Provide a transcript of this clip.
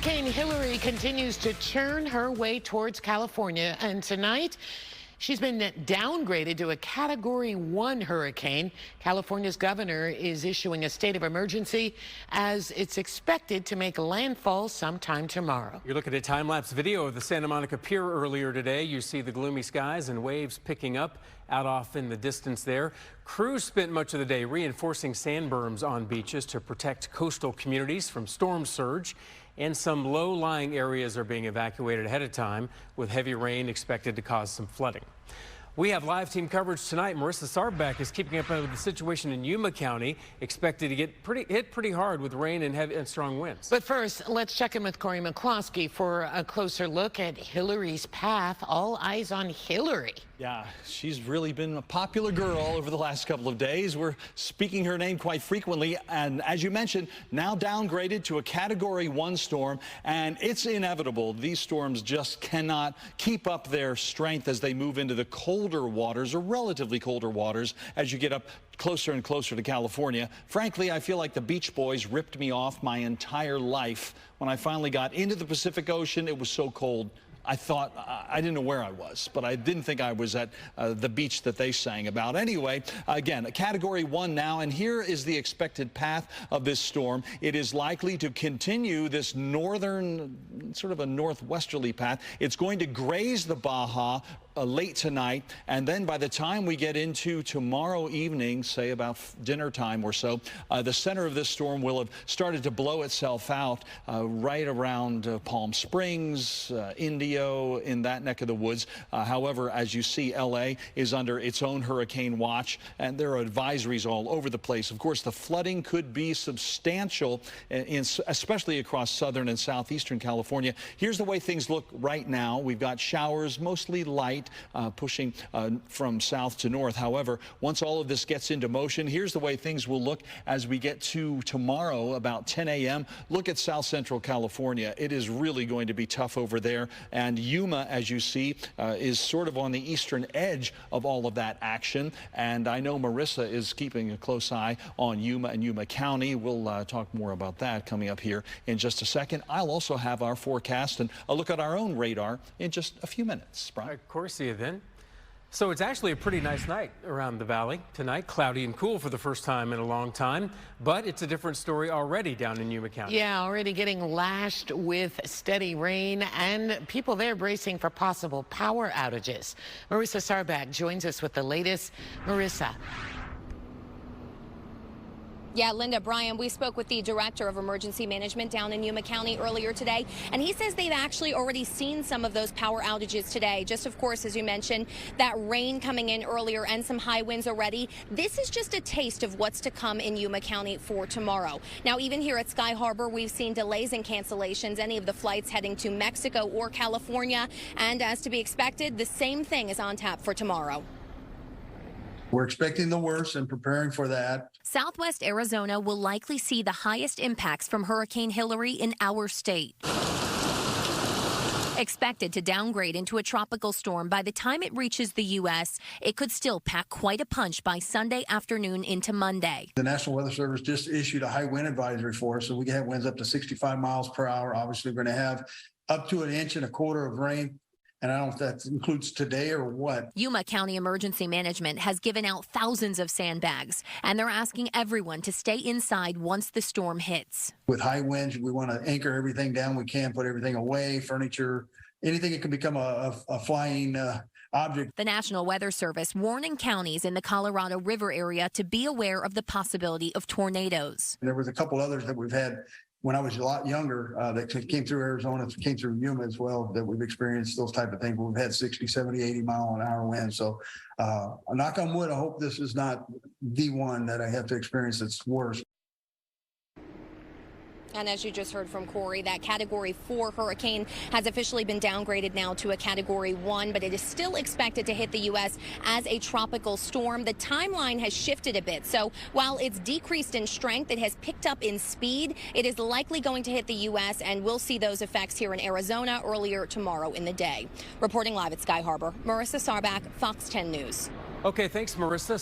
Hurricane Hilary continues to churn her way towards California, and tonight she's been downgraded to a Category 1 hurricane. California's governor is issuing a state of emergency as it's expected to make landfall sometime tomorrow. You're looking at time-lapse video of the Santa Monica Pier earlier today. You see the gloomy skies and waves picking up out off in the distance there. Crews spent much of the day reinforcing sand berms on beaches to protect coastal communities from storm surge, and some low-lying areas are being evacuated ahead of time, with heavy rain expected to cause some flooding. We have live team coverage tonight. Marissa Sarbak is keeping up with the situation in Yuma County, expected to get hit pretty hard with rain and heavy and strong winds. But first, let's check in with Cory McCloskey for a closer look at Hilary's path. All eyes on Hilary. Yeah, she's really been a popular girl over the last couple of days. We're speaking her name quite frequently, and as you mentioned, now downgraded to a Category 1 storm, and it's inevitable. These storms just cannot keep up their strength as they move into the colder waters, or relatively colder waters, as you get up closer and closer to California. Frankly, I feel like the Beach Boys ripped me off my entire life. When I finally got into the Pacific Ocean, it was so cold. I thought, I didn't know where I was, but I didn't think I was at the beach that they sang about. Anyway, again, a Category 1 now, and here is the expected path of this storm. It is likely to continue this northern, sort of a northwesterly path. It's going to graze the Baja late tonight, and then by the time we get into tomorrow evening, say about dinner time or so, the center of this storm will have started to blow itself out right around Palm Springs, Indio, in that neck of the woods. However, as you see, LA is under its own hurricane watch, and there are advisories all over the place. Of course, the flooding could be substantial, especially across southern and southeastern California. Here's the way things look right now. We've got showers, mostly light, pushing from south to north. However, once all of this gets into motion, here's the way things will look as we get to tomorrow about 10 a.m. Look at south central California. It is really going to be tough over there. And Yuma, as you see, is sort of on the eastern edge of all of that action. And I know Marissa is keeping a close eye on Yuma and Yuma County. We'll talk more about that coming up here in just a second. I'll also have our forecast and a look at our own radar in just a few minutes. Brian? Of course, see you then. So it's actually a pretty nice night around the valley tonight, cloudy and cool for the first time in a long time, but it's a different story already down in Yuma County. Yeah, already getting lashed with steady rain, and people there bracing for possible power outages. Marissa Sarbak joins us with the latest. Marissa. Yeah, Linda, Brian, we spoke with the director of emergency management down in Yuma County earlier today, and he says they've actually already seen some of those power outages today. Just, of course, as you mentioned, that rain coming in earlier and some high winds already. This is just a taste of what's to come in Yuma County for tomorrow. Now, even here at Sky Harbor, we've seen delays and cancellations, any of the flights heading to Mexico or California. And as to be expected, the same thing is on tap for tomorrow. We're expecting the worst and preparing for that. Southwest Arizona will likely see the highest impacts from Hurricane Hilary in our state. Expected to downgrade into a tropical storm by the time it reaches the U.S., it could still pack quite a punch by Sunday afternoon into Monday. The National Weather Service just issued a high wind advisory for us, so we can have winds up to 65 miles per hour. Obviously, we're going to have up to 1.25 inches of rain. And I don't know if that includes today or what. Yuma County Emergency Management has given out thousands of sandbags, and they're asking everyone to stay inside once the storm hits. With high winds, we want to anchor everything down. We can't put everything away, furniture, anything that can become a flying object. The National Weather Service warning counties in the Colorado River area to be aware of the possibility of tornadoes. There was a couple others that we've had when I was a lot younger that came through Arizona, came through Yuma as well, that we've experienced those type of things. We've had 60, 70, 80 mile an hour winds. So knock on wood, I hope this is not the one that I have to experience that's worse. And as you just heard from Cory, that Category 4 hurricane has officially been downgraded now to a Category 1, but it is still expected to hit the U.S. as a tropical storm. The timeline has shifted a bit, so while it's decreased in strength, it has picked up in speed. It is likely going to hit the U.S., and we'll see those effects here in Arizona earlier tomorrow in the day. Reporting live at Sky Harbor, Marissa Sarbak, Fox 10 News. Okay, thanks, Marissa.